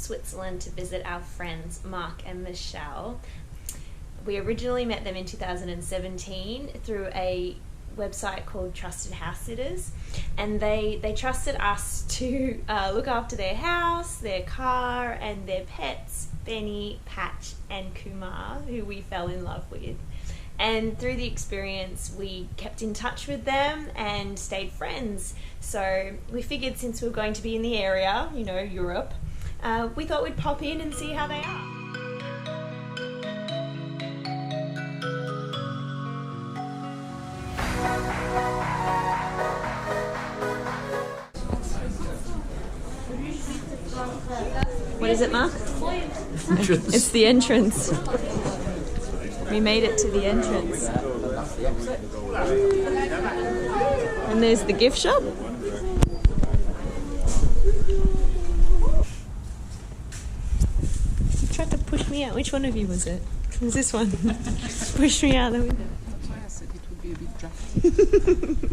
Switzerland to visit our friends Mark and Michèle. We originally met them in 2017 through a website called Trusted House Sitters, and they trusted us to look after their house, their car, and their pets, Benny, Patch, and Kumar, who we fell in love with. And through the experience, we kept in touch with them and stayed friends. So we figured, since we were going to be in the area, you know, Europe, we thought we'd pop in and see how they are. What is it, Mark? Entrance. It's the entrance. We made it to the entrance. And there's the gift shop. You tried to push me out. Which one of you was it? It was this one. Push me out the window. That's why I said it would be a bit drafty.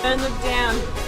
Don't look down.